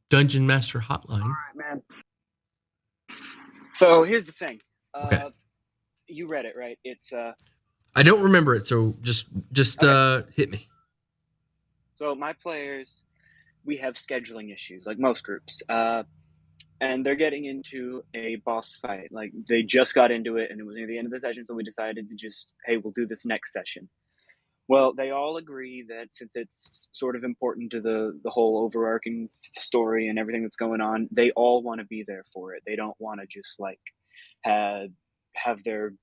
Dungeon Master Hotline. All right, man. So here's the thing. Okay. You read it, right? It's I don't remember it, so just okay. hit me. So my players, we have scheduling issues, like most groups, and they're getting into a boss fight. Like they just got into it, and it was near the end of the session, so we decided to just, hey, we'll do this next session. Well, they all agree that since it's sort of important to the whole overarching story and everything that's going on, they all want to be there for it. They don't want to just like have have their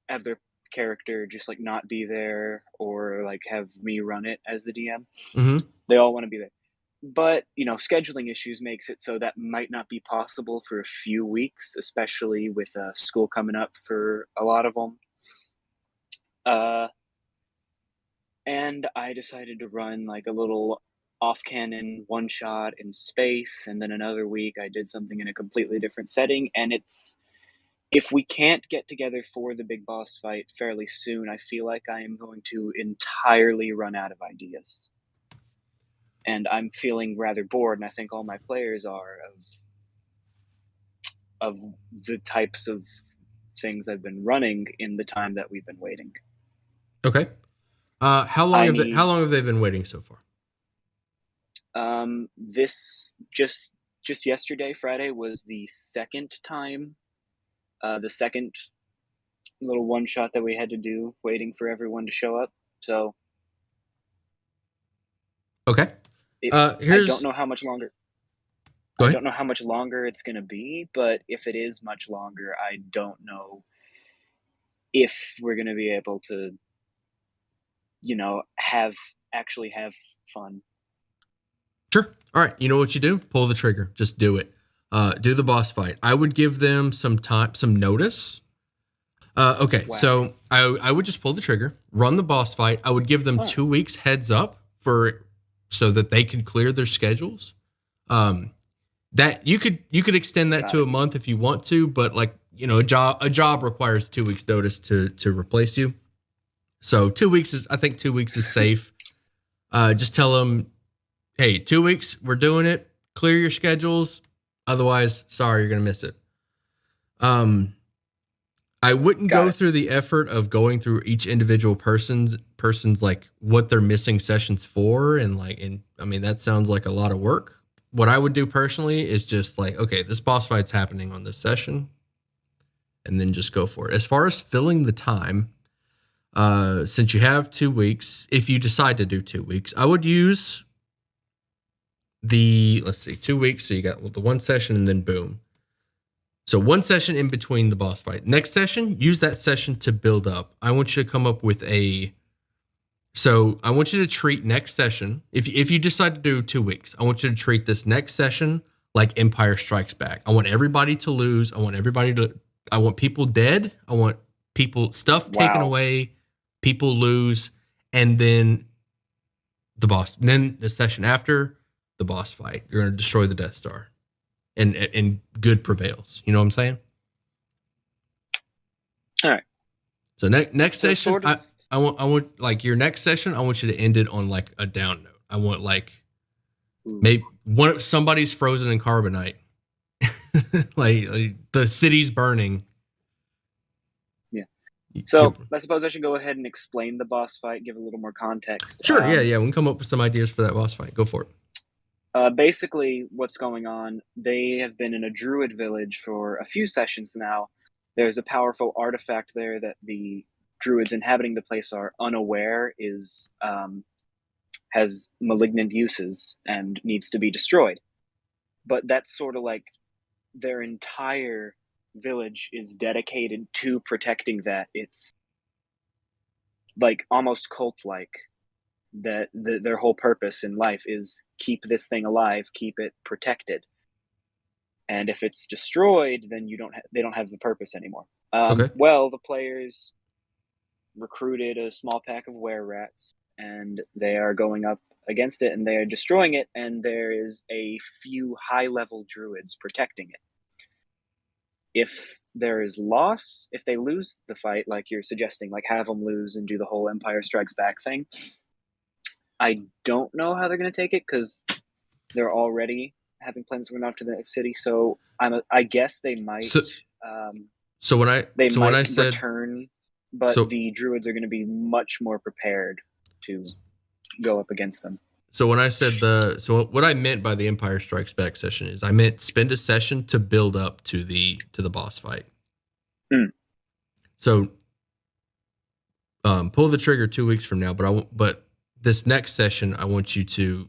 have their character just like not be there or like have me run it as the DM. Mm-hmm. They all want to be there. But, scheduling issues makes it so that might not be possible for a few weeks, especially with school coming up for a lot of them. And I decided to run like a little off cannon one shot in space, and then another week I did something in a completely different setting. And it's if we can't get together for the big boss fight fairly soon, I feel like I am going to entirely run out of ideas. And I'm feeling rather bored, and I think all my players are of the types of things I've been running in the time that we've been waiting. Okay. How long I have need how long have they been waiting so far? this just yesterday, Friday was the second time, the second little one shot that we had to do, waiting for everyone to show up. So Okay. it, I don't Here's know how much longer. Go I ahead. don't know how much longer it's going to be, but if it is much longer, I don't know if we're going to be able to, have fun. Sure. All right. You know what you do? Pull the trigger. Just do it. Do the boss fight. I would give them some time, some notice. Okay, Wow. so I would just pull the trigger, run the boss fight. I would give them Oh, 2 weeks heads up so that they can clear their schedules. That you could extend that got to it. a month if you want to, but like a job requires 2 weeks notice to replace you. So 2 weeks is I think 2 weeks is safe. Just tell them, hey, 2 weeks we're doing it. Clear your schedules. Otherwise, sorry, you're gonna miss it. Um, I wouldn't Got go it. through the effort of going through each individual person's like what they're missing sessions for and I mean that sounds like a lot of work. What I would do personally is just like, okay, this boss fight's happening on this session and then just go for it. As far as filling the time, since you have 2 weeks, if you decide to do 2 weeks, I would use let's see, 2 weeks. So you got the one session and then boom. So one session in between the boss fight. Next session, use that session to build up. I want you to come up with so I want you to treat next session. If you decide to do 2 weeks, I want you to treat this next session like Empire Strikes Back. I want everybody to lose. I want people dead. I want stuff taken Wow. away, people lose, and then then the session after the boss fight, you're going to destroy the Death Star. And good prevails. You know what I'm saying? All right. So next So session, sort of. I want like your next session. I want you to end it on like a down note. I want like Ooh, maybe somebody's frozen in carbonite, like the city's burning. yeah. Yep. So I suppose I should go ahead and explain the boss fight, give a little more context. Sure. Yeah. We can come up with some ideas for that boss fight. Go for it. Basically, what's going on? They have been in a druid village for a few sessions now. There's a powerful artifact there that the druids inhabiting the place are unaware has malignant uses and needs to be destroyed. But that's sort of like their entire village is dedicated to protecting that. It's like almost cult like that their whole purpose in life is keep this thing alive, keep it protected. And if it's destroyed, then they don't have the purpose anymore. Okay. Well, the players recruited a small pack of were rats, and they are going up against it, and they are destroying it. And there is a few high-level druids protecting it. If there is loss, if they lose the fight, like you're suggesting, like have them lose and do the whole Empire Strikes Back thing, I don't know how they're going to take it because they're already having plans to run off to the next city. So I guess they might. So so when I said return, but so the druids are going to be much more prepared to go up against them. so when I said what I meant by the Empire Strikes Back session is I meant spend a session to build up to the boss fight. So pull the trigger 2 weeks from now, but this next session I want you to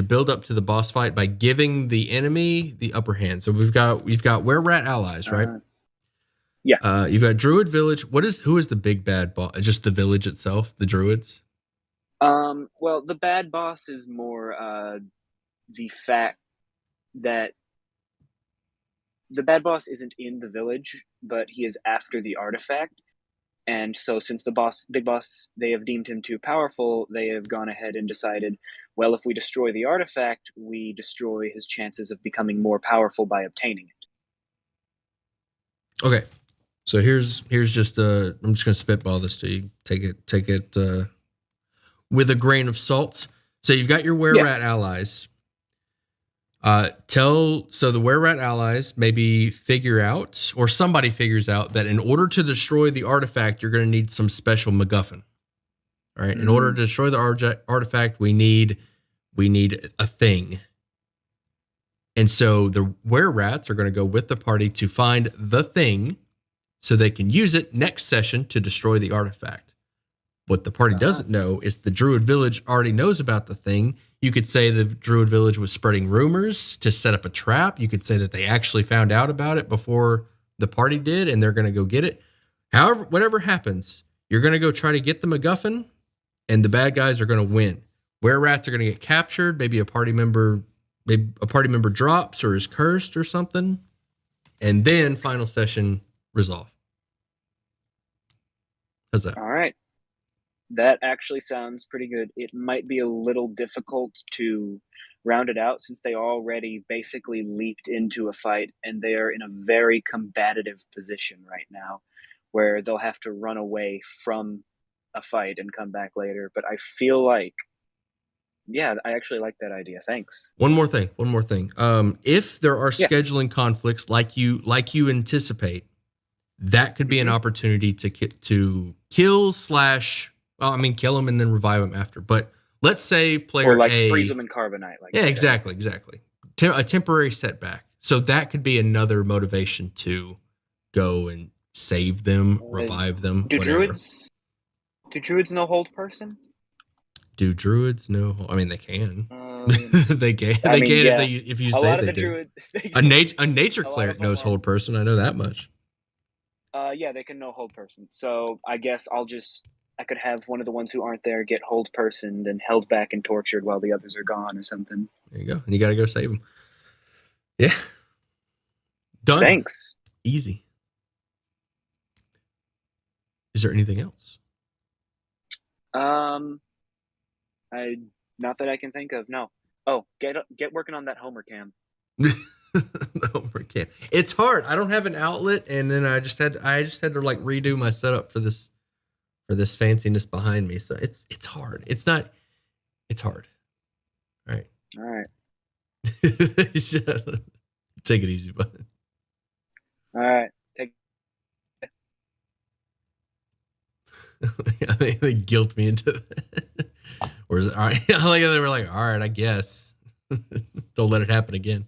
build up to the boss fight by giving the enemy the upper hand. So we've got were-rat allies, right? Yeah. You've got Druid Village. Who is the big bad boss? Just the village itself, the Druids? Well, the bad boss is more the fact that the bad boss isn't in the village, but he is after the artifact. And so since the big boss, they have deemed him too powerful, they have gone ahead and decided, well, if we destroy the artifact, we destroy his chances of becoming more powerful by obtaining it. Okay. So here's just I'm just going to spitball this to you. Take it with a grain of salt. So you've got your were-rat allies. So the were-rat allies maybe figure out, or somebody figures out, that in order to destroy the artifact, you're going to need some special MacGuffin. All right. In order to destroy the artifact, we need a thing. And so the were-rats are going to go with the party to find the thing so they can use it next session to destroy the artifact. What the party doesn't know is the Druid Village already knows about the thing. You could say the Druid Village was spreading rumors to set up a trap. You could say that they actually found out about it before the party did, and they're going to go get it. However, whatever happens, you're going to go try to get the MacGuffin, and the bad guys are going to win. Were-rats are going to get captured. Maybe a party member drops or is cursed or something, and then final session resolve. How's that? All right. That actually sounds pretty good. It might be a little difficult to round it out since they already basically leaped into a fight and they are in a very combative position right now where they'll have to run away from a fight and come back later. But I feel like, yeah, I actually like that idea. Thanks. One more thing. If there are scheduling conflicts like you anticipate, that could be an opportunity to kill kill them and then revive them after. But let's say player or like A, freeze them in carbonite. Exactly. A temporary setback. So that could be another motivation to go and save them, revive them. Do druids know hold person? Do druids know? I mean, they can. They can. If you say they do. A nature cleric knows hold person. I know that much. Yeah, they can know hold person. So I guess I could have one of the ones who aren't there get hold personed and held back and tortured while the others are gone or something. There you go. And you got to go save them. Yeah. Done. Thanks. Easy. Is there anything else? Not that I can think of. No. Oh, get working on that Homer cam. Homer cam. It's hard. I don't have an outlet, and then I just had to like redo my setup for this fanciness behind me. So it's hard. It's hard. All right. Take it easy, bud. All right. They guilt me into that. Or is it all right? I like how they were like, all right, I guess. Don't let it happen again.